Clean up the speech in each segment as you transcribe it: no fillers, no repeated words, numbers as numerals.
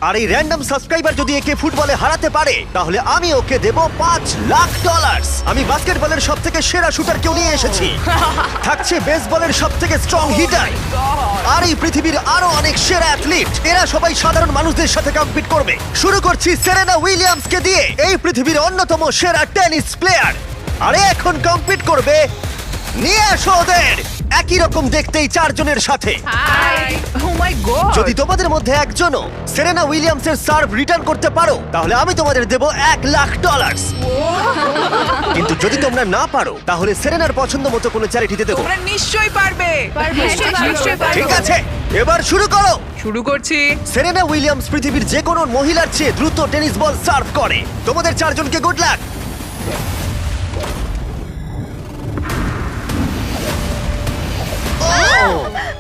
আর এই random subscriber যদি একে ফুটবলে হারাতে পারে তাহলে আমি ওকে দেব $5,00,000। আমি বাস্কেটবলের সব থেকে সেরা শুটারকেও নিয়ে এসেছি, থাকছে বেসবলের সব থেকে স্ট্রং হিটার, আর এই পৃথিবীর আরো অনেক সেরা অ্যাথলিট। এরা সবাই সাধারণ মানুষদের সাথে কম্পিট করবে। শুরু করছি সেরেনা উইলিয়ামসকে দিয়ে, এই পৃথিবীর অন্যতম সেরা টেনিস প্লেয়ার। আর এ এখন কম্পিট করবে, নিয়ে আসো ওদের একই রকম দেখতেই চারজনের সাথে। হাই ও মাই গড যদি তোমাদের মধ্যে একজনও সেরেনা উইলিয়ামসের সার্ভ রিটার্ন করতে পারো তাহলে আমি তোমাদের দেব $1,00,000। কিন্তু যদি তোমরা না পারো তাহলে সেরেনার পছন্দ মতো কোনো চ্যারিটিতে দেবো। তোমরা নিশ্চয়ই পারবে নিশ্চয়ই পারবো। ঠিক আছে, এবার শুরু করো। শুরু করছি। সেরেনা উইলিয়ামস পৃথিবীর যে কোনো মহিলার চেয়ে দ্রুত টেনিস বল সার্ভ করে। তোমাদের চারজনকে গুড লাক।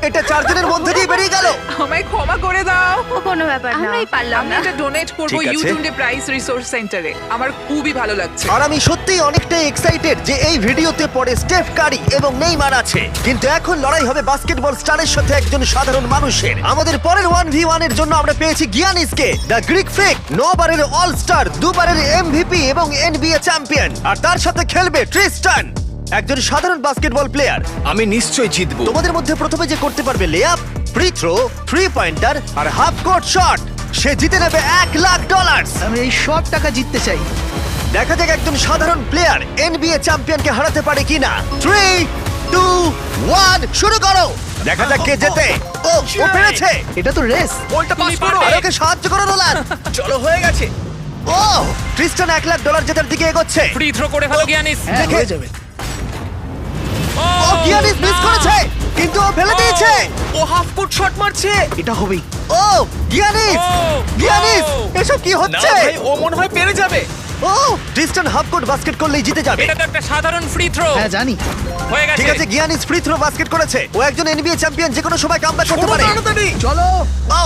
এটা চারজনের মধ্যে দিয়ে বেরিয়ে গেল। আমায় ক্ষমা করে দাও। ও কোনো ব্যাপার না, আমরাই পারলাম আমি না। এটা ডোনেট করব ঠিক আছে। ইউটিউবে প্রাইস রিসোর্স সেন্টারে। আমার খুবই ভালো লাগছে। আর আমি সত্যিই অনেকটাই এক্সাইটেড যে এই ভিডিওতে পরে স্টেফ কারি এবং নেইমার আছে, কিন্তু এখন লড়াই হবে বাস্কেটবল স্টারের সাথে একজন সাধারণ মানুষের। আমাদের পরের 1v1 এর জন্য আমরা পেয়েছি গিয়ানিসকে, দ্য গ্রিক ফ্রিক, 9 বারের অল স্টার, 2 বারের এমভিপি এবং এনবিএ চ্যাম্পিয়ন। আর তার সাথে খেলবে ট্রিস্টান, একজন সাধারণ বাস্কেটবল প্লেয়ার। আমি নিশ্চয়ই জিতবো। তোমাদের মধ্যে প্রথমে যে করতে পারবে লেআপ, ফ্রি থ্রো, 3 পয়েন্টার আর হাফ কোর্ট শট, সে জিতে নেবে $1,00,000। আমি এই সব টাকা জিততে চাই। দেখা যাক একজন সাধারণ প্লেয়ার এনবিএ চ্যাম্পিয়নকে হারাতে পারে কিনা। 3, 2, 1 শুরু করো। দেখা যাক কে জেতে। ও পেরেছে। এটা তো রেস। বলটা পাস করো। আর ওকে সাহায্য করো নোলান। চলো, হয়ে গেছে। ও ট্রিস্টান $1,00,000 জেতার দিকে এগোচ্ছে। ফ্রি থ্রো করে ফেলো গিয়ানিস। হ্যাঁ, হয়ে যাবে। ও গিয়ানিস মিস করেছে, কিন্তু ও ফেলে দিয়েছে। ও হাফ কোর্ট শট মারছে। এটা হবেই। ও গিয়ানিস, গিয়ানিস এসব কি না হচ্ছে? ভাই, ও মনে হয় পেরে যাবে। ও ট্রিস্টান হাফ কোর্ট বাস্কেট করলেই জিতে যাবে। এটা তো একটা সাধারণ ফ্রি থ্রো। হ্যাঁ জানি। হয়ে গেছে। ঠিক আছে, গিয়ানিস ফ্রি থ্রো বাস্কেট করেছে। ও একজন এনবিএ চ্যাম্পিয়ন, যে কোনো সময় কামব্যাক করতে পারে। তাড়াতাড়ি। চলো। ও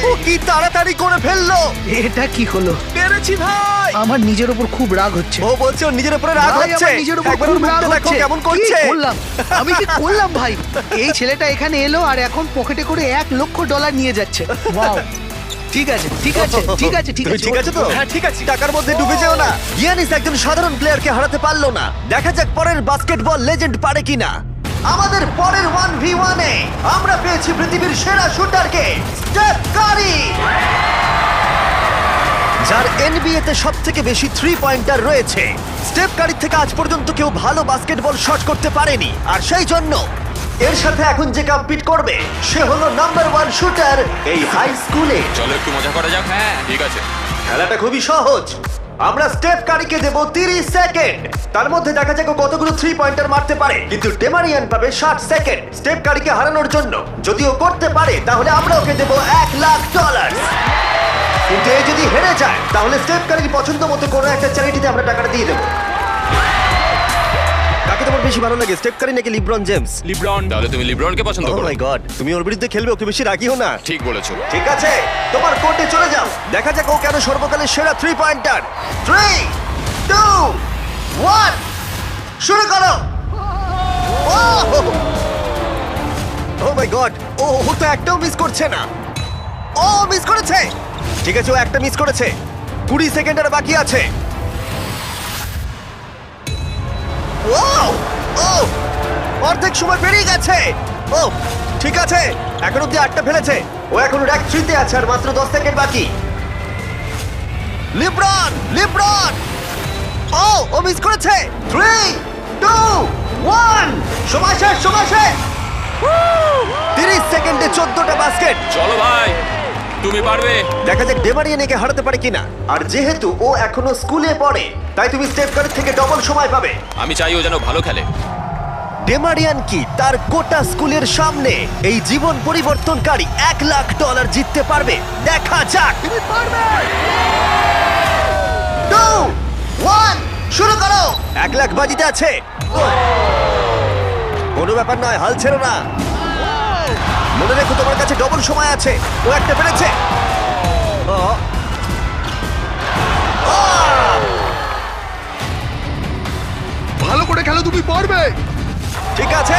ও কি তাড়াতাড়ি করে ফেললো। এটা কি হলো? পেরেছি ভাই। আমার নিজের উপর খুব রাগ হচ্ছে। ও বলছে ওর নিজের উপরে রাগ ভাই, হচ্ছে। আমার নিজের উপর একবার খুব ওর রাগ মুখটা দেখো হচ্ছে। কেমন কি করছে। করলাম? আমি কি করলাম ভাই? এই ছেলেটা এখানে এলো আর এখন পকেটে করে $1,00,000 নিয়ে যাচ্ছে। ওয়াও। ঠিক আছে, ঠিক আছে, ঠিক আছে, ঠিক তুমি আছে। ঠিক আছে তো? হ্যাঁ, ঠিক আছে। টাকার মধ্যে ডুবে যেও না। গিয়ানিস একজন সাধারণ প্লেয়ারকে হারাতে পারলো না। দেখা যাক পরের বাস্কেটবল লেজেন্ড পারে কিনা। আমাদের পরের 1v1 এ আমরা পেয়েছি পৃথিবীর সেরা শুটারকে, স্টেফ কারি, যার এনবিএ তে সবথেকে বেশি 3 পয়েন্টার রয়েছে। স্টেফ কারির থেকে আজ পর্যন্ত কেউ ভালো বাস্কেটবল শট করতে পারেনি, আর সেই জন্য এর সাথে এখন যে কম্পিট করবে সে হলো নাম্বার 1 শুটার এই হাই স্কুলে। চলো একটু মজা করা যাক। হ্যাঁ ঠিক আছে। খেলাটা খুবই সহজ। আমরা স্টেফ কারিকে দেব 30 সেকেন্ড। তার মধ্যে দেখা যাক ও কতগুলো 3 পয়েন্টার মারতে পারে, কিন্তু ডেমারিয়ান পাবে 60 সেকেন্ড স্টেফ কারিকে হারানোর জন্য। যদি ও করতে পারে তাহলে আমরা ওকে দেব $1,00,000। কিন্তু এ যদি হেরে যায় তাহলে স্টেফ কারির পছন্দ মতো কোনো একটা চ্যারিটিতে আমরা টাকাটা দিয়ে দেবো। কাকে তোমার বেশি ভালো লাগে, স্টেফ কারি নাকি লিব্রন জেমস? লিব্রন। তাহলে তুমি লিব্রনকে পছন্দ ও করো? মাই গড, তুমি ওর বিরুদ্ধে খেলবে, ওকে বেশি রাগিও না। ঠিক বলেছো। ঠিক আছে, তোমার কোর্টে চলে যাও। দেখা যাক ও কেন সর্বকালের সেরা 3 পয়েন্টার। 3, 2, 1 শুরু করো। ও মাই গড, ও তো একটাও মিস করছে না। ও মিস করেছে। ঠিক আছে, ও একটা মিস করেছে। 20 সেকেন্ড আর বাকি আছে। ও ও অর্ধেক সময় পেরিয়ে গেছে। ও ঠিক আছে, এখন অব্দি 8টা ফেলেছে। ও এখন র্যাক 3 তে আছে আর মাত্র 10 সেকেন্ড বাকি। লিব্রন, লিব্রন, ও মিস করেছে। 3, 2, 1 সময় শেষ, সময় শেষ। 30 সেকেন্ডে 14টা বাস্কেট। চলো ভাই, তুমি পারবে। দেখা যাক ডেমারিয়ান একে হারাতে পারে কিনা। আর যেহেতু ও এখনো স্কুলে পড়ে তাই তুমি স্টেপ কারের থেকে ডবল সময় পাবে। আমি চাই ও যেন ভালো খেলে। ডেমারিয়ান কি তার গোটা স্কুলের সামনে এই জীবন পরিবর্তনকারী $1,00,000 জিততে পারবে? দেখা যাক। 2, 1 শুরু করো। 1,00,000 বাজিতে আছে। কোনো ব্যাপার নয়, হাল ছেড়ো না। মনে রেখো তোমার কাছে ডবল সময় আছে। ও একটা পেরেছে। ভালো করে খেলো, তুমি পারবে। ঠিক আছে,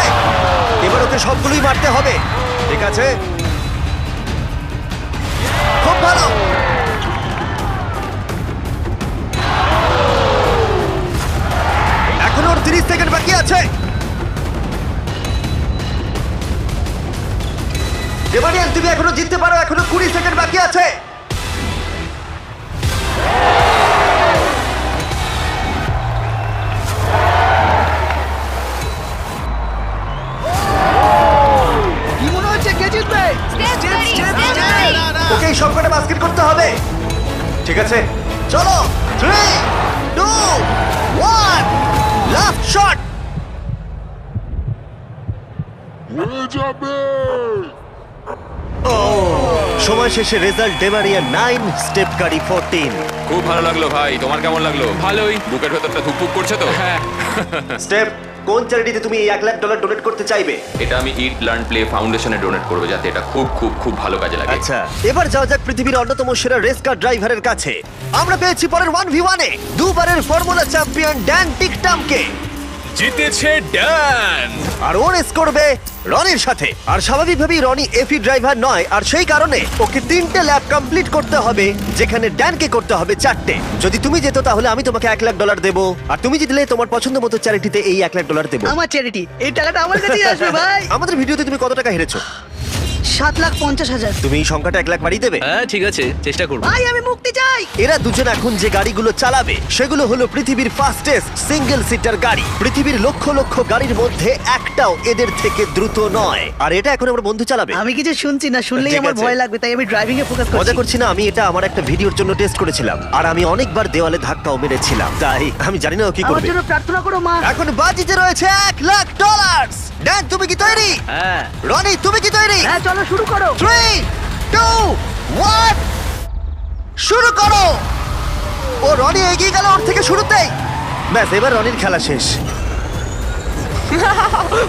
এবার ওকে সবগুলোই মারতে হবে। ঠিক আছে, খুব ভালো। এখন ওর 30 সেকেন্ড বাকি আছে। ডেমারিয়ান, তুমি এখনো জিততে পারো, এখনো 20 সেকেন্ড বাকি আছে। কি মনে হচ্ছে কে জিতবে? ওকে এই সবকটা বাস্কেট করতে হবে। ঠিক আছে, চলো। 3, 2, 1, লাস্ট শট। সময় শেষে রেজাল্ট ডেমারিয়া 9, স্টেপ কারি 14। খুব ভালো লাগলো ভাই, তোমার কেমন লাগলো? ভালোই। বুকের ভেতরটা ধুকপুক করছে তো? হ্যাঁ। স্টেপ, কোন চ্যারিটিতে তুমি এই $1,00,000 ডোনেট করতে চাইবে? এটা আমি ইট লার্ন প্লে ফাউন্ডেশনে ডোনেট করবো, যাতে এটা খুব খুব খুব ভালো কাজে লাগে। আচ্ছা, এবার যাওয়া যাক পৃথিবীর অন্যতম সেরা রেস কার ড্রাইভারের কাছে। আমরা পেয়েছি পরের 1v1 এ দুবারের ফর্মুলা চ্যাম্পিয়ন ড্যান টিকটামকে। জিতেছে ড্যান। আর ও রেস করবে রনির সাথে। আর স্বাভাবিকভাবেই রনি এফি ড্রাইভার নয়, আর সেই কারণে ওকে 3টে ল্যাপ কমপ্লিট করতে হবে, যেখানে ড্যানকে করতে হবে 4টে। যদি তুমি যেত তাহলে আমি তোমাকে $1,00,000 দেবো, আর তুমি জিতলে তোমার পছন্দ মতো চ্যারিটিতে এই $1,00,000 দেবো। আমার চ্যারিটি, এই টাকাটা আমার কাছেই আসবে ভাই। আমাদের ভিডিওতে তুমি কত টাকা হেরেছো? 7,50,000। তুমি এই সংখ্যাটা 1,00,000 বাড়িয়ে দেবে? হ্যাঁ ঠিক আছে, চেষ্টা করব। ভাই আমি মুক্তি চাই। এরা দুজন এখন যে গাড়িগুলো চালাবে সেগুলো হলো পৃথিবীর ফাস্টেস্ট সিঙ্গেল সিটার গাড়ি। পৃথিবীর লক্ষ লক্ষ গাড়ির মধ্যে একটাও এদের থেকে দ্রুত নয়। আর এটা এখন আমার বন্ধু চালাবে। আমি কিছু শুনছি না, শুনলেই ঠিক আমার আছে। ভয় লাগবে, তাই আমি ড্রাইভিং এ ফোকাস মজা করছি। করছি না, আমি এটা আমার একটা ভিডিওর জন্য টেস্ট করেছিলাম, আর আমি অনেকবার দেওয়ালে ধাক্কাও মেরেছিলাম, তাই আমি জানি না ও কি আমার করবে। জন্য প্রার্থনা করো মা। এখন বাজিতে রয়েছে $1,00,000। ড্যান, তুমি কি তৈরি? হ্যাঁ। রনি, তুমি কি তৈরি? হ্যাঁ চলো শুরু করো। 3, 2, 1, শুরু করো। ও রনি এগিয়ে গেল ওর থেকে শুরুতেই। ব্যাস, এবার রনির খেলা শেষ।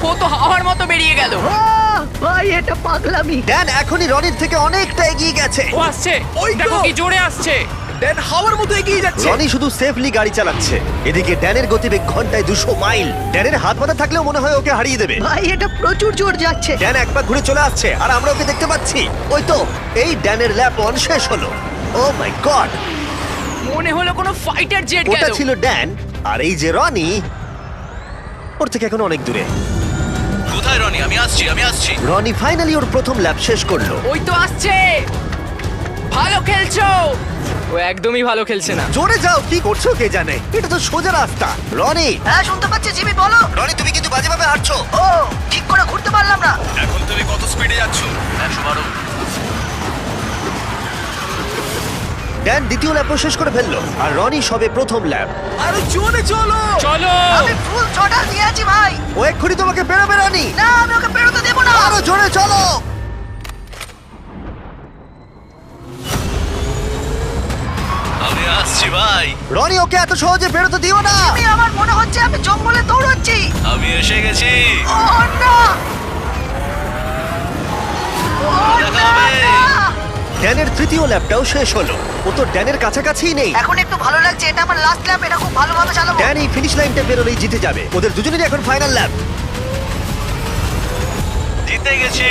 ও তো হাওয়ার মতো বেরিয়ে গেল। ভাই এটা পাগলামি। ড্যান এখনই রনির থেকে অনেকটা এগিয়ে গেছে। ও আসছে, ওই তো। দেখো কি জোরে আসছে। ড্যান হাওয়ার মতো এগিয়ে যাচ্ছে। রনি শুধু সেফলি গাড়ি চালাচ্ছে, এদিকে ড্যানের গতিবেগ ঘন্টায় 200 মাইল। ড্যানের হাত মাথা থাকলেও মনে হয় ওকে হারিয়ে দেবে। ভাই এটা প্রচুর জোর যাচ্ছে। ড্যান এক পা ঘুরে চলে আসছে, আর আমরা ওকে দেখতে পাচ্ছি। ওই তো, এই ড্যানের ল্যাপ 1 শেষ হলো। ও মাই গড, মনে হলো কোনো ফাইটার জেট ওটা গেল। ছিল ড্যান, আর এই যে রনি, ওর থেকে এখন অনেক দূরে। কোথায় রনি? আমি আসছি। রনি ফাইনালি ওর প্রথম ল্যাপ শেষ করলো। ওই তো আসছে। ভালো খেলছো। ও একদমই ভালো খেলছে না। জোরে যাও, কি করছো কে জানে, এটা তো সোজা রাস্তা। রনি, হ্যাঁ শুনতে পাচ্ছি জিমি, বলো। রনি তুমি কিন্তু বাজেভাবে হাঁটছো। ও ঠিক করে ঘুরতে পারলাম না। এখন তুমি কত স্পিডে যাচ্ছ? 112। ড্যান দ্বিতীয় ল্যাপও শেষ করে ফেললো, আর রনি সবে প্রথম ল্যাপ। আরে জোরে চলো। চলো। আমি ফুল থ্রোটল দিয়ে আছি ভাই। ও এক্ষুনি তোমাকে বেরোবে রনি। না আমি ওকে বেরোতে দেবো না। আরো জোরে চলো। আমি আসছি ভাই। রনি, ওকে এত সহজে বেরোতে দিও না। আমি আমার মনে হচ্ছে আমি জঙ্গলে দৌড়চ্ছি। আমি এসে গেছি। ও না। ও না, না। ড্যানের তৃতীয় ল্যাপটাও শেষ হলো। ও তো ড্যানের কাছাকাছিই নেই। এখন একটু ভালো লাগছে, এটা আমার লাস্ট ল্যাপ, এটা খুব ভালোভাবে চালাবো। ড্যান এই ফিনিশ লাইনটা বেরোলেই জিতে যাবে। ওদের দুজনেরই এখন ফাইনাল ল্যাপ। জিতে গেছি।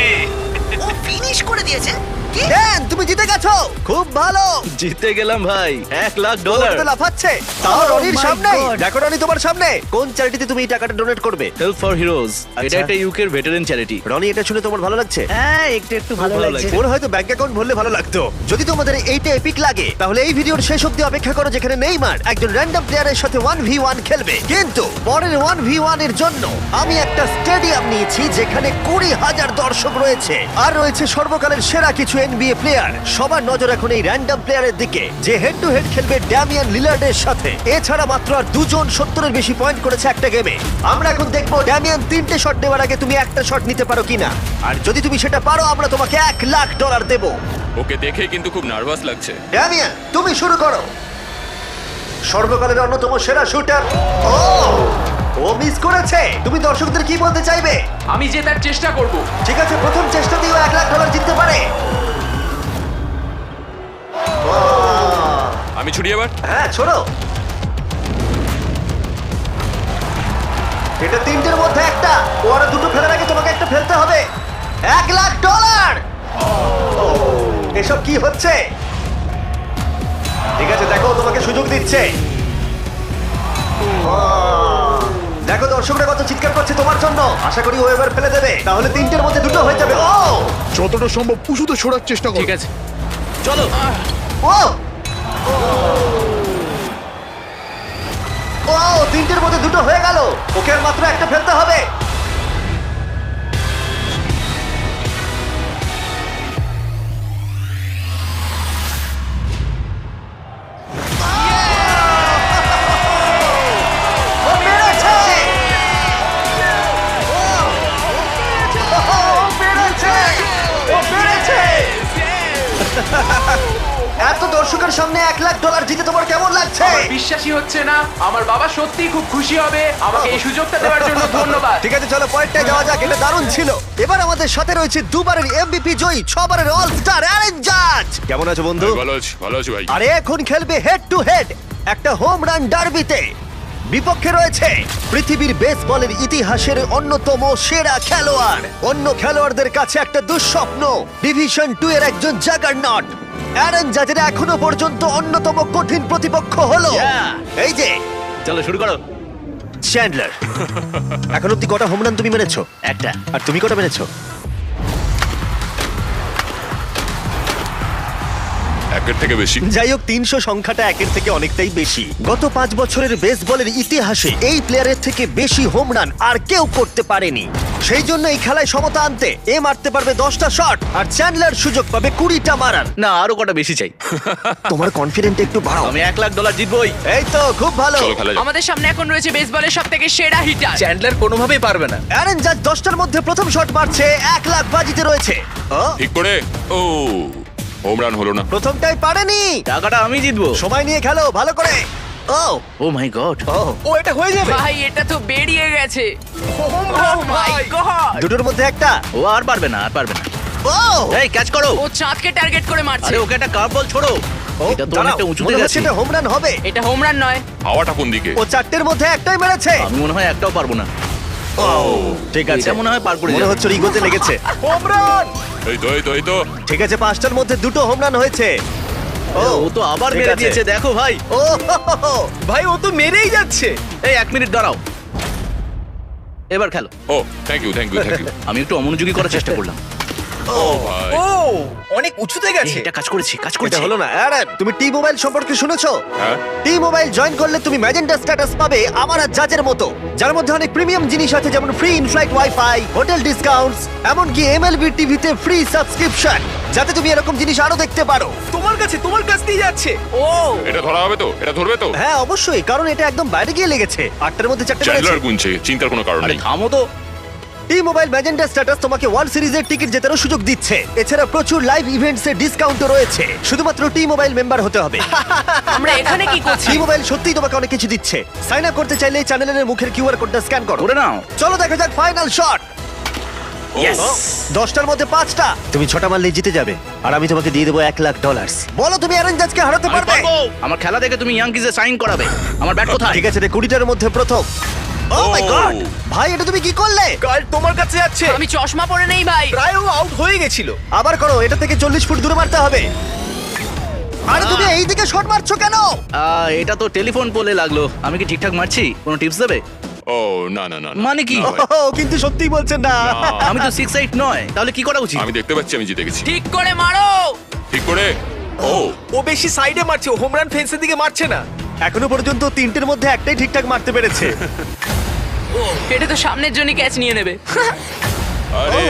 ও ফিনিশ করে দিয়েছে। কি? ড্যান, তুমি জিতে গেছো। খুব ভালো। জিতে গেলাম ভাই, $1,00,000। ওর তো লাফাচ্ছে, তাও Oh রনির my সামনে। God! দেখো রনি তোমার সামনে। কোন চ্যারিটিতে তুমি এই টাকাটা ডোনেট করবে? Help for heroes. আচ্ছা। এটা একটা ইউকের ভেটারেন চ্যারিটি। রনি, এটা শুনে তোমার ভালো লাগছে? হ্যাঁ একটু একটু ভালো ভালো লাগছে। লাগছে। ওর হয়তো ব্যাংক অ্যাকাউন্ট ভরলে ভালো লাগতো। যদি তোমাদের এইটা এপিক লাগে তাহলে এই ভিডিওর শেষ অবধি অপেক্ষা করো, যেখানে নেইমার একজন র্যান্ডম প্লেয়ারের সাথে 1v1 খেলবে। কিন্তু পরের 1v1 এর জন্য আমি একটা স্টেডিয়াম নিয়েছি যেখানে 20,000 দর্শক রয়েছে, আর রয়েছে সর্বকালের সেরা কিছু NBA প্লেয়ার। সবার নজর এখন এই র্যান্ডম প্লেয়ারের দিকে, যে হেড টু হেড খেলবে ড্যামিয়ান লিলার্ডের সাথে। এছাড়া মাত্র আর দুজন 70-এর বেশি পয়েন্ট করেছে একটা গেমে। আমরা এখন দেখবো ড্যামিয়ান 3টে শট নেওয়ার আগে তুমি একটা শট নিতে পারো কিনা, আর যদি তুমি সেটা পারো আমরা তোমাকে $1,00,000 দেবো। ওকে দেখে কিন্তু খুব নার্ভাস লাগছে। ড্যামিয়ান, তুমি শুরু করো। সর্বকালের অন্যতম সেরা শুটার। ও মিস করেছে। তুমি দর্শকদের কি বলতে চাইবে? আমি জেতার চেষ্টা করব। ঠিক আছে, প্রথম চেষ্টাতেই ও $1,00,000 জিততে পারে। আমি ছুটি এবার। হ্যাঁ, ছোড়ো। এটা 3টের মধ্যে একটা। ও আরো দুটো ফেলার আগে তোমাকে একটা ফেলতে এসব কি হচ্ছে? ঠিক আছে, দেখো তোমাকে সুযোগ দিচ্ছে। দেখো দর্শকরা কত চিৎকার করছে তোমার জন্য। আশা করি ও এবার ফেলে দেবে, তাহলে তিনটের মধ্যে দুটো হয়ে যাবে। ও যতটা সম্ভব উঁচুতে সরার চেষ্টা করো। ঠিক আছে চলো। ও ও তিনটের মধ্যে দুটো হয়ে গেল। ওকে আর মাত্র একটা ফেলতে হবে। ও পেরেছে! ও পেরেছে! ও পেরেছে! এত দর্শকের সামনে $1,00,000 জিতে তোমার কেমন লাগছে? আমার বিশ্বাসই হচ্ছে না। আমার বাবা সত্যিই খুব খুশি হবে। আমাকে এই সুযোগটা দেওয়ার জন্য ধন্যবাদ। ঠিক আছে, চলো পয়েন্টে যাওয়া যাক। এটা দারুণ ছিল। এবার আমাদের সাথে রয়েছে দুবারের এমভিপি জয়ী, 6 বারের অল স্টার অ্যারেন জাজ। কেমন আছো বন্ধু? ভালো আছি ভাই। আরে এখন খেলবে হেড টু হেড একটা হোম রান ডার্বিতে। বিপক্ষে রয়েছে পৃথিবীর বেসবলের ইতিহাসের অন্যতম সেরা খেলোয়াড়। অন্য খেলোয়াড়দের কাছে একটা দুঃস্বপ্ন, ডিভিশন 2 এর একজন জাগারনট। অ্যারন জাজের এখনো পর্যন্ত অন্যতম কঠিন প্রতিপক্ষ হলো Yeah! এই যে চলো শুরু করো। চ্যান্ডলার। এখন অব্দি কটা হোম রান তুমি মেরেছো? একটা। আর তুমি কটা মেরেছো? একের থেকে বেশি। যাই হোক, 300 সংখ্যাটা একের থেকে অনেকটাই বেশি। গত 5 বছরের বেসবলের ইতিহাসে এই প্লেয়ারের থেকে বেশি হোম রান আর কেউ করতে পারেনি। সেই জন্য এই খেলায় সমতা আনতে এ মারতে পারবে 10টা শট, আর চ্যান্ডলার সুযোগ পাবে 20টা মারার। না আরো কটা বেশি চাই। তোমার কনফিডেন্ট একটু বাড়াও। আমি $1,00,000 জিতবই। এই তো খুব ভালো। চলো খেলা যাক। আমাদের সামনে এখন রয়েছে বেসবলের সবথেকে সেরা হিটার। চ্যান্ডলার কোনোভাবেই পারবে না। অ্যারন জাজ 10টার মধ্যে প্রথম শট মারছে, 1,00,000 বাজিতে রয়েছে। ও, ঠিক করে। ও হোম রান হলো না। প্রথমটাই পারেনি। টাকাটা আমি জিতবো। সময় নিয়ে খেলো ভালো করে। ও ও মাই গড। ও ও এটা হয়ে যাবে। ভাই এটা তো বেরিয়ে গেছে। Oh my God! দুটোর মধ্যে একটা। ও আর পারবে না, আর পারবে না। ও এই ক্যাচ করো। ও চাঁদকে টার্গেট করে মারছে। আরে ওকে একটা কার্ভ বল ছোড়ো। এটা তো অনেকটা উঁচুতে গেছে। এটা হোম রান হবে। এটা হোম রান নয়। হাওয়াটা কোন দিকে? ও 4টের মধ্যে একটাই মেরেছে। আমি মনে হয় একটাও পারবো না। ঠিক আছে, এটা মনে হয় পার করে মনে যাবে। হচ্ছে ওর ইগোতে লেগেছে। Home run. এই তো ঠিক আছে, 5টার মধ্যে দুটো হোম রান হয়েছে। ও তো আবার ঠিক মেরে আছে। দিয়েছে, দেখো ভাই। ও ভাই ও তো মেরেই যাচ্ছে। এই 1 মিনিট দাঁড়াও। এবার খেলো। ও থ্যাংক ইউ আমি একটু অমনোযোগী করার চেষ্টা করলাম। ও ভাই। ও অনেক উঁচুতে গেছে। এটা কাজ করেছি, কাজ এটা করেছি। হলো না। অ্যারন, তুমি টি মোবাইল সম্পর্কে শুনেছো? হ্যাঁ টি মোবাইল জয়েন করলে তুমি ম্যাজেন্টা স্ট্যাটাস পাবে আমার আর জাজের মতো, যার মধ্যে অনেক প্রিমিয়াম জিনিস আছে, যেমন free inflight wifi, hotel discounts, এমনকি এমএলবি টিভিতে ফ্রি সাবস্ক্রিপশন, যাতে তুমি এরকম জিনিস আরো দেখতে পারো। তোমার কাছ দিয়ে যাচ্ছে। ও এটা ধরা হবে তো? এটা ধরবে তো? হ্যাঁ অবশ্যই, কারণ এটা একদম বাইরে গিয়ে লেগেছে। 8টার মধ্যে 4টে মেরেছে। চ্যান্ডলার গুনছে, চিন্তার কোনো কারণ আরে নেই। থামো তো। টি মোবাইল ম্যাজেন্টা স্ট্যাটাস তোমাকে ওয়ার্ল্ড সিরিজের টিকিট জেতারও সুযোগ দিচ্ছে। এছাড়া প্রচুর লাইভ ইভেন্টস এর ডিসকাউন্টও রয়েছে। শুধুমাত্র টি মোবাইল মেম্বার হতে হবে। আমরা এখানে কি করছি? টি মোবাইল সত্যিই তোমাকে অনেক কিছু দিচ্ছে। সাইন আপ করতে চাইলে চ্যানেলের মুখের কিউআর কোডটা স্ক্যান করো। করে নাও। চলো দেখা যাক ফাইনাল শট। ইয়েস। 10টার মধ্যে 5টা। তুমি 6টা মারলে জিতে যাবে, আর আমি তোমাকে দিয়ে দেবো $1,00,000। বলো তুমি অ্যারন জাজকে হারাতে আমি পারবে? পারবো। আমার খেলা দেখে তুমি ইয়াংকিজে সাইন করাবে। আমার ব্যাট কোথায়? ঠিক আছে রে, 20টার মধ্যে প্রথম। ও মাই গড, ভাই এটা তুমি কি করলে? কাল তোমার কাছে যাচ্ছে। আমি চশমা পরে নেই ভাই। প্রায় ও আউট হয়ে গেছিল। আবার করো, এটা থেকে 40 ফুট দূরে মারতে হবে। আরে তুমি এই দিকে শট মারছো কেন? এটা তো টেলিফোন পোলে লাগলো। আমি কি ঠিকঠাক মারছি? কোনো টিপস দেবে? ও না মানে কি? না ভাই। ও, কিন্তু সত্যিই বলছেন না। আমি তো 6'8" নয়, তাহলে কি করা উচিত? আমি দেখতে পাচ্ছি আমি জিতে গেছি। ঠিক করে মারো। ঠিক করে। ও ও বেশি সাইডে মারছে, ও হোম রান ফেন্সের দিকে মারছে না। এখনো পর্যন্ত 3টের মধ্যে একটাই ঠিকঠাক মারতে পেরেছে। এটা তো সামনের জন্য ক্যাচ নিয়ে নেবে। আরে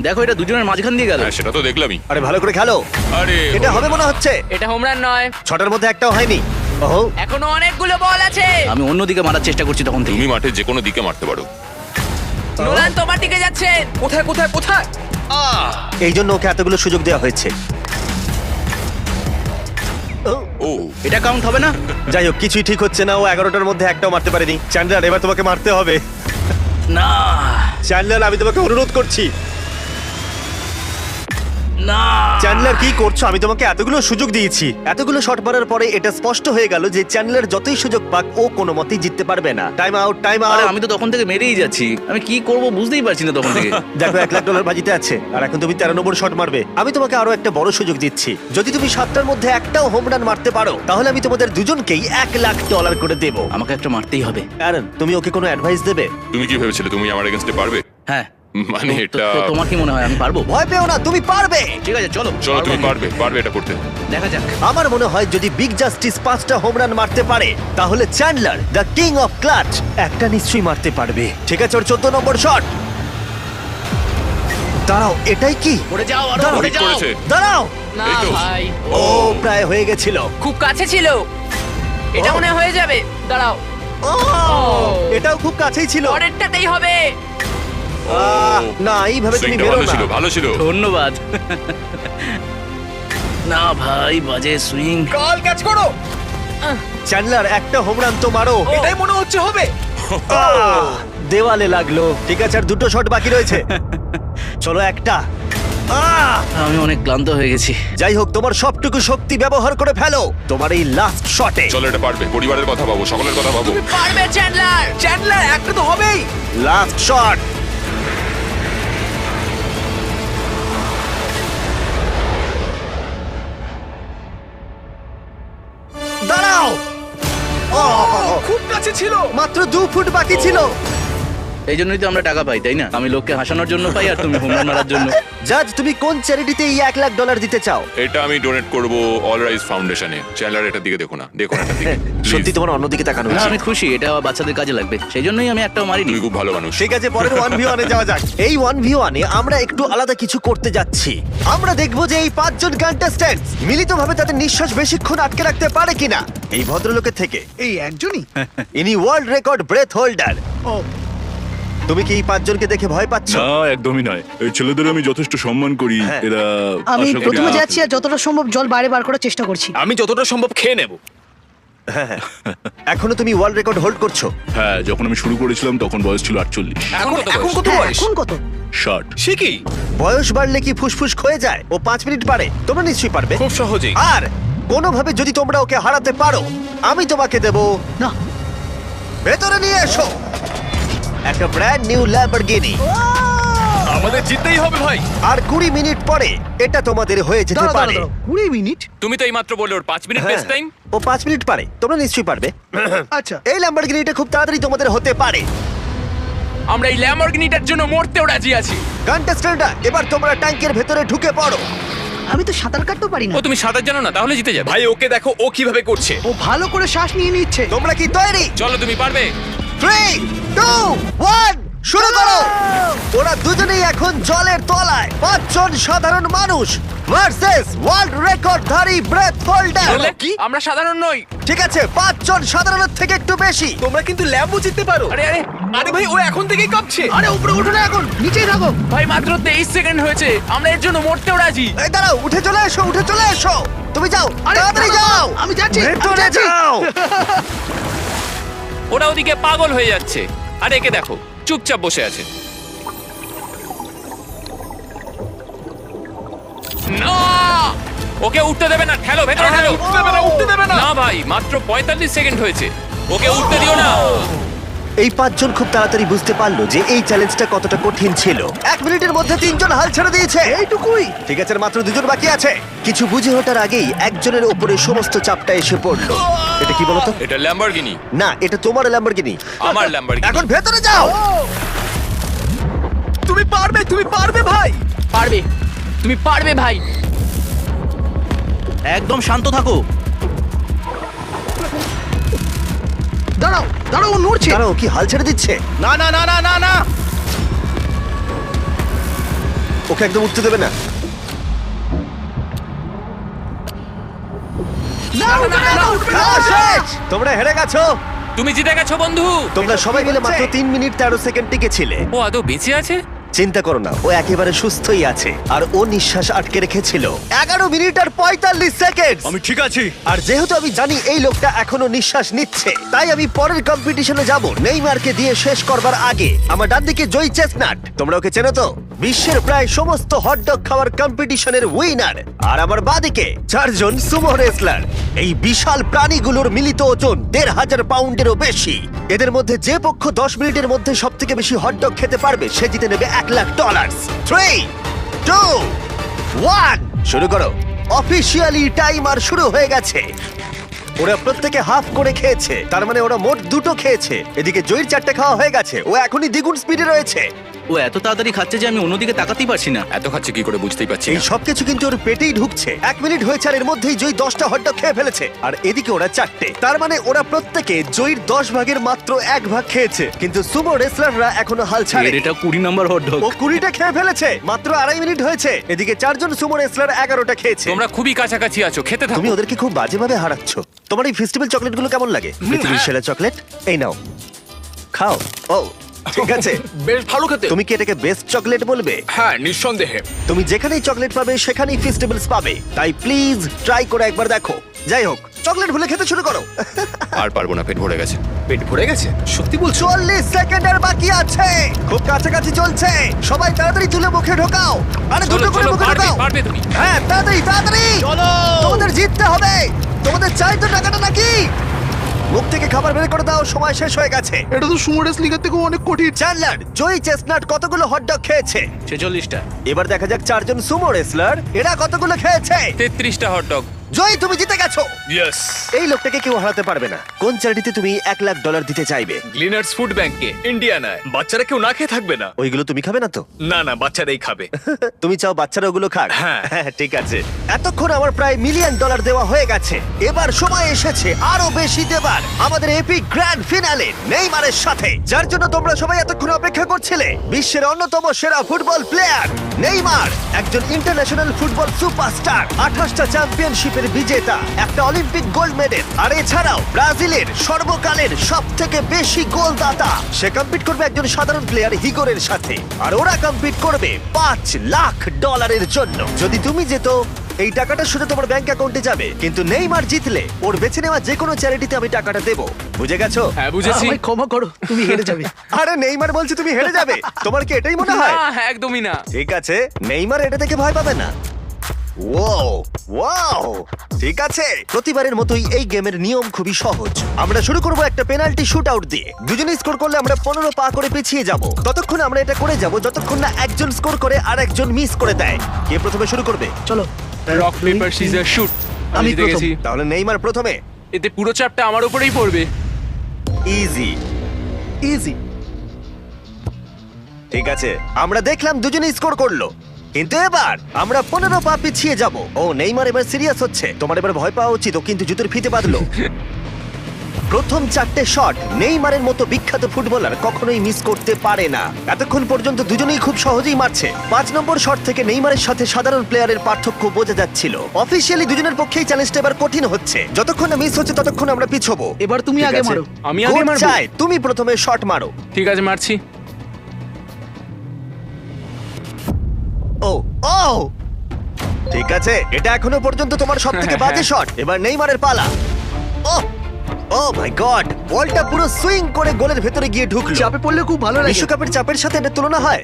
দেখো এটা দুজনের মাঝখান দিয়ে গেল। হ্যাঁ সেটা তো দেখলামই। আরে ভালো করে খেলো, আরে এটা হবে মনে হচ্ছে। এটা হোম রান নয়। 6টার মধ্যে একটাও হয়নি। ওহো, এখনো অনেকগুলো বল আছে। আমি অন্যদিকে মারার চেষ্টা করছি তখন থেকে। তুমি মাঠে যে কোনো দিকে মারতে পারো। নোলান তোমার দিকে যাচ্ছে। কোথায় কোথায় কোথায়? এই জন্য ওকে এতগুলো সুযোগ দেওয়া হয়েছে। ও, ও এটা কাউন্ট হবে না। যাই হোক, কিছুই ঠিক হচ্ছে না। ও 11টার মধ্যে একটাও মারতে পারেনি। চ্যান্ডলার, এবার তোমাকে মারতে হবে। না চ্যান্ডলার, আমি তোমাকে অনুরোধ করছি। না চ্যান্ডলার কি করছো? আমি তোমাকে এতগুলো সুযোগ দিয়েছি। এতগুলো শট মারার পরে এটা স্পষ্ট হয়ে গেল যে চ্যান্ডলার যতই সুযোগ পাক ও কোনো মতেই জিততে পারবে না। টাইম আউট, টাইম আরে আউট। আমি তো তখন থেকে মেরেই যাচ্ছি, আমি কি করব বুঝতেই পারছি না তখন থেকে। দেখো $1,00,000 বাজিতে আছে আর এখন তুমি 13 নম্বর শট মারবে। আমি তোমাকে আরো একটা বড় সুযোগ দিচ্ছি। যদি তুমি 7টার মধ্যে একটাও হোম রান মারতে পারো তাহলে আমি তোমাদের দুজনকেই $1,00,000 করে দেব। আমাকে একটা মারতেই হবে। অ্যারন, তুমি ওকে কোনো অ্যাডভাইস দেবে? তুমি কি ভেবেছিলে তুমি আমার এগেইনস্টে পারবে? হ্যাঁ মানে এটা তোমার কি মনে হয় আমি পারবো? ভয় পেও না, তুমি পারবে। ঠিক আছে চলো চলো তুমি পারবে এটা করতে। দেখা যাক। আমার মনে হয় যদি বিগ জাস্টিস 5টা হোম রান মারতে পারে তাহলে Chandler the king of clutch একটা নিশ্চয়ই মারতে পারবে। ঠিক আছে, ওর 14 নম্বর শট। দাঁড়াও, এটাই কি? পড়ে যাও আরো দাঁড়াও, পড়ে ঠিক যাও। করেছে। দাঁড়াও। না এই তো। ভাই, ও প্রায় হয়ে গেছিল। খুব কাছে ছিল। এটা মনে হয় হয়ে যাবে। দাঁড়াও, ও এটাও খুব কাছেই ছিল। পরেরটাতেই হবে। না, এইভাবে তুমি সুইংটা বেরো ভালো না। ছিল, ভালো ছিল। ধন্যবাদ। না ভাই, বাজে সুইং। কল ক্যাচ করো। চ্যান্ডলার একটা হোম রান তো মারো। এটাই মনে হচ্ছে হবে। দেওয়ালে লাগলো। ঠিক আছে, আর দুটো শট বাকি রয়েছে। চলো একটা। আমি অনেক ক্লান্ত হয়ে গেছি। যাই হোক, তোমার সবটুকু শক্তি ব্যবহার করে ফেলো তোমার এই লাস্ট শটে। চলো এটা পারবে, পরিবারের কথা ভাবো, সকলের কথা ভাবো। পারবে চ্যান্ডলার। চ্যান্ডলার একটা তো হবেই। Last shot. দাঁড়াও। খুব কাছে ছিল। মাত্র 2 ফুট বাকি ছিল। এই জন্যই তো আমরা টাকা পাই, তাই না? আমি লোককে হাসানোর জন্য পাই আর তুমি হোম রান মারার জন্য। জাজ, তুমি কোন চ্যারিটিতে এই $1,00,000 দিতে চাও? এটা আমি ডোনেট করব অল রাইজ ফাউন্ডেশনে। চ্যানেলার এটার দিকে দেখো না, দেখো না এটার দিকে। সত্যি Please, তোমার অন্যদিকে তাকানো না উচিত। আমি খুশি, এটা বাচ্চাদের কাজে লাগবে, সেই জন্যই আমি একটাও মারিনি। তুমি খুব ভালো মানুষ। ঠিক আছে, পরের 1v1 এ যাওয়া যাক। এই 1v1 এ আমরা একটু আলাদা কিছু করতে যাচ্ছি। আমরা দেখবো যে এই 5 জন কন্টেস্ট্যান্টস মিলিতভাবে তাদের নিঃশ্বাস বেশিক্ষণ আটকে রাখতে পারে কিনা। এই ভদ্রলোকের থেকে এই একজনই। ইনি ওয়ার্ল্ড রেকর্ড ব্রেথ হোল্ডার। ও তুমি কি এই 5 জনকে দেখে ভয় পাচ্ছ? না, একদমই নয়। এই ছেলেদের আমি যথেষ্ট সম্মান করি। হ্যাঁ। এরা আমি আশা করি প্রথমে যাচ্ছি আর যতটা সম্ভব জল বাইরে বার করার চেষ্টা করছি। আমি যতটা সম্ভব খেয়ে নেব। এখনো তুমি ওয়ার্ল্ড রেকর্ড হোল্ড করছো? হ্যাঁ, যখন আমি শুরু করেছিলাম তখন বয়স ছিল 48। এখন কত হ্যাঁ, বয়স? এখন কত? 60। সে কি? বয়স বাড়লে কি ফুসফুস ক্ষয়ে যায়? ও 5 মিনিট পারে, তোমরা নিশ্চয়ই পারবে। খুব সহজেই। আর কোনোভাবে যদি তোমরা ওকে হারাতে পারো আমি তোমাকে দেব। না, ভেতরে নিয়ে এসো একটা ব্র্যান্ড নিউ ল্যাম্বরগিনি। আমাদের জিততেই হবে ভাই। আর 20 মিনিট পরে এটা তোমাদের হয়ে যেতে দাঁড়াও, পারে। দাঁড়াও, 20 মিনিট। তুমি তো এইমাত্র বললে ওর 5 মিনিট হ্যাঁ, বেস্ট টাইম। ও 5 মিনিট পারে, তোমরা নিশ্চয়ই পারবে। আচ্ছা। এই ল্যাম্বরগিনিটা খুব তাড়াতাড়ি তোমাদের হতে পারে। আমরা এই ল্যাম্বরগিনিটার জন্য মরতেও রাজি আছি। কন্টেস্ট্যান্টরা, এবার তোমরা ট্যাঙ্কের ভেতরে ঢুকে পড়ো। আমি তো সাঁতার কাটতেও পারি না। ও তুমি সাঁতার জানো না, তাহলে জিতে যাবে। ভাই ওকে দেখো ও কিভাবে করছে। ও ভালো করে শ্বাস নিয়ে নিচ্ছে। তোমরা কি তৈরি? চলো তুমি পারবে। 3, 2, 1 শুরু করো। ওরা দুজনেই এখন জলের তলায়। 5 জন সাধারণ মানুষ ভার্সেস ওয়ার্ল্ড রেকর্ডধারী ব্রেথ হোল্ডার। বললে কি? আমরা সাধারণ নই। ঠিক আছে, 5 জন সাধারণের থেকে একটু বেশি। তোমরা কিন্তু ল্যাম্বও জিততে পারো। আরে আরে আরে ভাই ও এখন থেকেই কাঁপছে। আরে উপরে উঠো না, এখন নিচেই থাকো। ভাই, মাত্র 23 সেকেন্ড হয়েছে, আমরা এর জন্য মরতেও রাজি। এই দাঁড়াও, উঠে চলে এসো, উঠে চলে এসো। তুমি যাও, আরে, তাড়াতাড়ি দাঁড়াও, যাও। আমি যাচ্ছি, আমি ভেতরে যাচ্ছি। যাও। ওরা ওদিকে পাগল হয়ে যাচ্ছে। আর একে দেখো চুপচাপ বসে আছে। না, ওকে উঠতে দেবে না, ঠেলো ভেতরে ঠেলো। উঠতে দেবে না। না ভাই, মাত্র 45 সেকেন্ড হয়েছে, ওকে উঠতে দিও না। এই 5 জন খুব তাড়াতাড়ি বুঝতে পারলো যে এই চ্যালেঞ্জটা কতটা কঠিন ছিল। 1 মিনিটের মধ্যে 3 জন হাল ছেড়ে দিয়েছে। এইটুকুই। ঠিক আছে, আর মাত্র 2 জন বাকি আছে। কিছু বুঝে ওঠার আগেই একজনের উপরে সমস্ত চাপটা এসে পড়লো। এটা কি বলতো? এটা ল্যাম্বরগিনি। না, এটা তোমার ল্যাম্বরগিনি। আমার ল্যাম্বরগিনি। এখন ভেতরে যাও। তুমি পারবে ভাই। পারবে, তুমি পারবে ভাই। একদম শান্ত থাকো। দাঁড়াও, দাঁড়াও, ও নড়ছে। দাঁড়াও, কি হাল ছেড়ে দিচ্ছে? না না না না না না। ওকে একদম উঠতে দেবে না। না, উঠবে না, উঠবে না। খেলা শেষ। তোমরা হেরে গেছো। তুমি জিতে গেছো বন্ধু। তোমরা সবাই মিলে মাত্র 3 মিনিট 13 সেকেন্ড টিকে ছিলে। ও আদৌ বেঁচে আছে? চিন্তা করো না, ও একেবারে সুস্থই আছে আর ও নিঃশ্বাস আটকে রেখেছিল 11 মিনিট আর 45 সেকেন্ড। আমি ঠিক আছি। আর যেহেতু আমি জানি এই লোকটা এখনো নিঃশ্বাস নিচ্ছে, তাই আমি পরের কম্পিটিশনে যাব নেইমারকে দিয়ে শেষ করবার আগে। আমার ডান দিকে জয়ী চেস্টনাট, তোমরা ওকে চেনো তো, বিশ্বের প্রায় সমস্ত হটডগ খাওয়ার কম্পিটিশনের উইনার। আর আমার বাদিকে 4 জন সুমো রেসলার। এই বিশাল প্রাণীগুলোর মিলিত ওজন 1500 পাউন্ডেরও বেশি। এদের মধ্যে যে পক্ষ 10 মিনিটের মধ্যে সব থেকে বেশি হটডগ খেতে পারবে সে জিতে নেবে $1,00,000। 3, 2, 1 শুরু করো। অফিসিয়ালি টাইমার শুরু হয়ে গেছে। ওরা প্রত্যেকে হাফ করে খেয়েছে, তার মানে ওরা মোট 2টো খেয়েছে। এদিকে জয়ীর 4টে খাওয়া হয়ে গেছে, ও এখনই দ্বিগুণ স্পিডে রয়েছে। ও এত তাড়াতাড়ি খাচ্ছে যে আমি অন্যদিকে তাকাতেই পারছি না। এত খাচ্ছে কি করে বুঝতেই পারছি এই না। সবকিছু কিন্তু ওর পেটেই ঢুকছে। 1 মিনিট হয়েছে আর এর মধ্যেই জয়ী 10টা হটডগ খেয়ে ফেলেছে, আর এদিকে ওরা 4টে। তার মানে ওরা প্রত্যেকে জয়ীর 10 ভাগের মাত্র 1 ভাগ খেয়েছে। কিন্তু সুমো রেসলাররা এখনো হাল এর ছাড়েনি। এটা 20 নম্বর হটডগ। ও 20টা খেয়ে ফেলেছে, মাত্র 2.5 মিনিট হয়েছে। এদিকে 4 জন সুমো রেসলার 11টা খেয়েছে। তোমরা খুবই কাছাকাছি আছো, খেতে থাকো। তুমি ওদেরকে খুব বাজেভাবে হারাচ্ছ। তোমার এই ফেস্টিভ্যাল চকলেটগুলো কেমন লাগে? পৃথিবীর সেরা চকলেট, এই নাও, খাও। ও ঠিক আছে। বেশ ভালো খেতে। তুমি কি এটাকে বেস্ট চকলেট বলবে? হ্যাঁ, নিঃসন্দেহে। তুমি যেখানেই চকলেট পাবে সেখানেই ফেস্টিভ্যালস পাবে, তাই প্লিজ ট্রাই করে একবার দেখো। যাই হোক, চকলেট ভুলে খেতে শুরু করো। আর পারবো না, পেট ভরে গেছে। পেট ভরে গেছে? সত্যি বলছো? 40 সেকেন্ড আর বাকি আছে, খুব কাছাকাছি চলছে। সবাই তাড়াতাড়ি তুলে মুখে ঢোকাও। আরে চলো, দুটো করে চলো, মুখে পারবে, ঢোকাও। পারবে তুমি। হ্যাঁ, তাড়াতাড়ি তাড়াতাড়ি চলো। তোমাদের জিততে হবে। তোমাদের চাই তো টাকাটা নাকি? মুখ থেকে খাবার বের করে দাও, সময় শেষ হয়ে গেছে। এটা তো সুমো রেসলিংয়ের থেকেও অনেক কঠিন। চ্যান্ডলার, জয়ী চেস্টনাট কতগুলো হটডগ খেয়েছে? 46টা। এবার দেখা যাক 4 জন সুমো রেসলার এরা কতগুলো খেয়েছে। 33টা হটডগ। জয়ী, তুমি জিতে গেছো। ইয়েস। এই লোকটাকে কেউ হারাতে পারবে না। কোন চ্যারিটিতে তুমি $1,00,000 দিতে চাইবে? গ্লিনার্স ফুড ব্যাংকে, ইন্ডিয়ানায়। বাচ্চারা কেউ না খেয়ে থাকবে না। ওইগুলো তুমি খাবে না তো? না না, বাচ্চারাই খাবে। তুমি চাও বাচ্চারা ওগুলো খাক? হ্যাঁ। ঠিক আছে। এতক্ষণ আমার প্রায় $1 মিলিয়ন দেওয়া হয়ে গেছে। এবার সময় এসেছে আরো বেশি দেবার, আমাদের এপিক গ্র্যান্ড ফিনালে নেইমারের সাথে, যার জন্য তোমরা সবাই এতক্ষণ অপেক্ষা করছিলে। বিশ্বের অন্যতম সেরা ফুটবল প্লেয়ার নেইমার, একজন ইন্টারন্যাশনাল ফুটবল সুপারস্টার, 28টা চ্যাম্পিয়নশিপের বিজেতা, একটা অলিম্পিক গোল্ড মেডেল, আর এছাড়াও ব্রাজিলের সর্বকালের সবথেকে বেশি গোলদাতা। সে কম্পিট করবে একজন সাধারণ প্লেয়ার হিগোরের সাথে, আর ওরা কম্পিট করবে $5,00,000 জন্য। যদি তুমি যেত, এই টাকাটা শুধু তোমার ব্যাংক অ্যাকাউন্টে যাবে, কিন্তু নেইমার জিতলে ওর বেছে নেওয়া যে কোনো চ্যারিটিতে আমি টাকাটা দেবো। বুঝে গেছো? হ্যাঁ, বুঝেছি। আমায় ক্ষমা করো, তুমি হেরে যাবে। আরে নেইমার বলছে তুমি হেরে যাবে, তোমার কি এটাই মনে হয়? না, একদমই না। ঠিক আছে, নেইমার এটা থেকে ভয় পাবে না। ওয়াও ওয়াও, ঠিক আছে। প্রতিবারের মতোই এই গেমের নিয়ম খুবই সহজ। আমরা শুরু করব একটা পেনাল্টি শুট আউট দিয়ে। দুজনে স্কোর করলে আমরা 15 পা করে পিছিয়ে যাব। ততক্ষণ আমরা এটা করে যাব যতক্ষণ না একজন স্কোর করে আর একজন মিস করে দেয়। কে প্রথমে শুরু করবে? চলো। Rock paper scissor shoot. আমি আমি জিতে প্রথম। গেছি। তাহলে নেইমার প্রথমে। এতে পুরো চাপটা আমার উপরেই পড়বে। ইজি। ইজি। ঠিক আছে, আমরা দেখলাম দুজনে স্কোর করলো, কিন্তু এবার আমরা 15 পা পিছিয়ে যাব। ও নেইমার এবার সিরিয়াস হচ্ছে। তোমার এবার ভয় পাওয়া উচিত, ও কিন্তু জুতোর ফিতে বাঁধলো। প্রথম 4টে শট নেইমারের মতো বিখ্যাত ফুটবলার কখনোই মিস করতে পারে না। এতক্ষণ পর্যন্ত দুজনেই খুব সহজেই মারছে। 5 নম্বর শট থেকে নেইমারের সাথে সাধারণ প্লেয়ারের পার্থক্য বোঝা যাচ্ছিল। অফিসিয়ালি দুজনের পক্ষেই চ্যালেঞ্জটা এবার কঠিন হচ্ছে। যতক্ষণ না মিস হচ্ছে ততক্ষণ আমরা পিছবো। এবার তুমি ঠিক আগে আছে? মারো। আমি আগে কোচ মারবো? চায় তুমি প্রথমে শট মারো। ঠিক আছে, মারছি। ও ও, ঠিক আছে, এটা এখনো পর্যন্ত তোমার সবথেকে বাজে শট। এবার নেইমারের পালা। ও ও মাই গড, বলটা পুরো সুইং করে গোলের ভেতরে গিয়ে ঢুকলো। চাপে পড়লে খুব ভালো লাগে। বিশ্বকাপের চাপের সাথে এটা তুলনা হয়?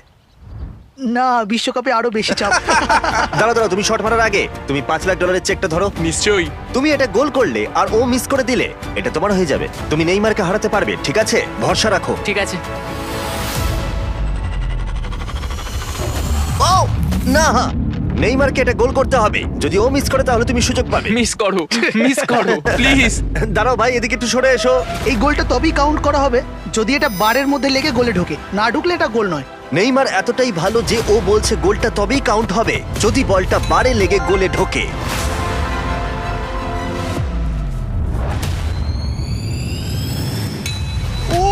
না, বিশ্বকাপে আরো বেশি চাপ। দাঁড়াও দাঁড়াও, তুমি শট মারার আগে তুমি $5,00,000 চেকটা ধরো। নিশ্চয়ই। তুমি এটা গোল করলে আর ও মিস করে দিলে এটা তোমার হয়ে যাবে। তুমি নেইমারকে হারাতে পারবে, ঠিক আছে? ভরসা রাখো। ঠিক আছে। ও না, নেইমারকে এটা গোল করতে হবে। যদি ও মিস করে তাহলে তুমি সুযোগ পাবে। মিস করো, মিস করো প্লিজ। দাঁড়াও ভাই, এদিকে একটু সরে এসো। এই গোলটা তবেই কাউন্ট করা হবে যদি এটা বারের মধ্যে লেগে গোলে ঢোকে। না ঢুকলে এটা গোল নয়। নেইমার এতটাই ভালো যে ও বলছে গোলটা তবেই কাউন্ট হবে যদি বলটা বারে লেগে গোলে ঢোকে। ও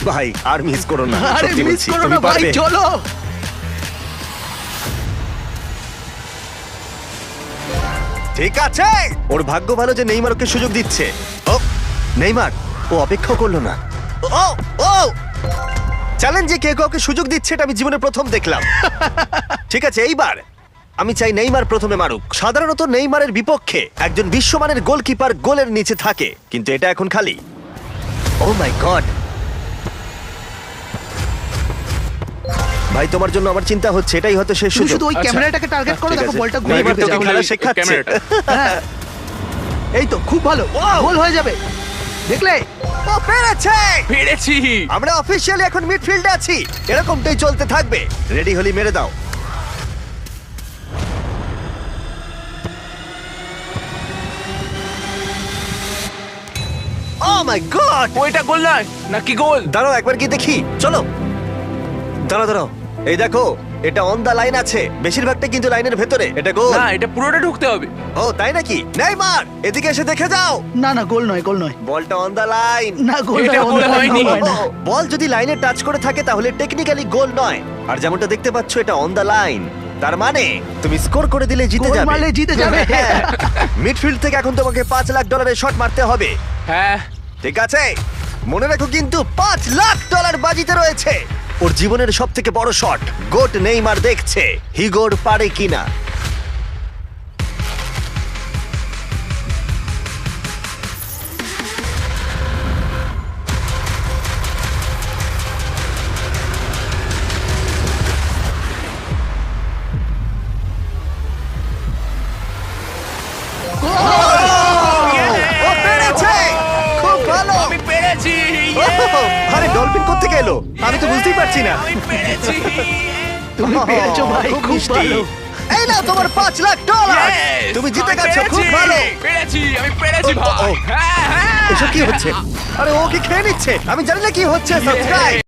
ভাই আর মিস করো না, আরে সত্যি মিস বলছি, করো তুমি না ভাই, পারবে। চলো। ঠিক আছে, ওর ভাগ্য ভালো যে নেইমার ওকে সুযোগ দিচ্ছে। ও নেইমার, ও অপেক্ষা করলো না। ও ও চ্যালেঞ্জে কে কাউকে সুযোগ দিচ্ছে এটা আমি জীবনে প্রথম দেখলাম। ঠিক আছে, এইবার আমি চাই নেইমার প্রথমে মারুক। সাধারণত নেইমারের বিপক্ষে একজন বিশ্বমানের গোলকিপার গোলের নিচে থাকে, কিন্তু এটা এখন খালি। ও মাই গড! ভাই তোমার জন্য আমার চিন্তা হচ্ছে, এটাই হয়তো শেষ তুমি সুযোগ। শুধু ওই ক্যামেরাটাকে টার্গেট করো, ঠিক দেখো আছে। বলটা ঘুরে নেইমার ঘুরে তোকে যাবে। খেলা শেখাচ্ছে। ক্যামেরাটা। হ্যাঁ। এই তো খুব ভালো, গোল হয়ে যাবে, দেখলে? ও পেরেছে! পেরেছি। আমরা অফিসিয়ালি এখন মিডফিল্ডে আছি, এরকমটাই চলতে থাকবে। রেডি হলি মেরে দাও। ও মাই গড! ওইটা গোল নয় নাকি গোল? দাঁড়াও একবার কি দেখি, চলো। দাঁড়াও, এই দেখো, এটা অন দা লাইন আছে, বেশিরভাগটা কিন্তু লাইনের ভেতরে। এটা গোল। না, এটা পুরোটা ঢুকতে হবে। ও তাই নাকি? নেইমার এদিকে এসে দেখে যাও, না না, গোল নয়, গোল নয়। বলটা অন দা লাইন। না, গোল এটা গোল হয়নি। না। বল যদি লাইনে টাচ করে থাকে তাহলে টেকনিক্যালি গোল নয়, আর যেমনটা দেখতে পাচ্ছ এটা অন দা লাইন, তার মানে তুমি স্কোর করে দিলে জিতে গোল যাবে। মারলে জিতে যাবে। মিডফিল্ড থেকে এখন তোমাকে $5 লাখ শট মারতে হবে। হ্যাঁ। ঠিক আছে, মনে রাখো কিন্তু $5 লাখ বাজিতে রয়েছে। ওর জীবনের সব থেকে বড় শট গোট নেইমার দেখছে, হিগোর পারে কিনা। ও পেরেছে! খুব ভালো! আমি পেরেছি। আরে ডলফিন কোত্থেকে এলো? আমি তো বুঝতেই পারছি না। আমি পেরেছি। তুমি পেরেছো ভাই, খুব মিষ্টি। ভালো। এই নাও তোমার $5 লাখ। Yes! তুমি জিতে আমি গেছো, খুব পেরেছি। ভালো। পেরেছি, আমি পেরেছি ও, ও, ও। ভাই। হ্যাঁ, হ্যাঁ। এসব কি হচ্ছে? আরে ও কি খেয়ে নিচ্ছে? আমি জানি না কি হচ্ছে। সাবস্ক্রাইব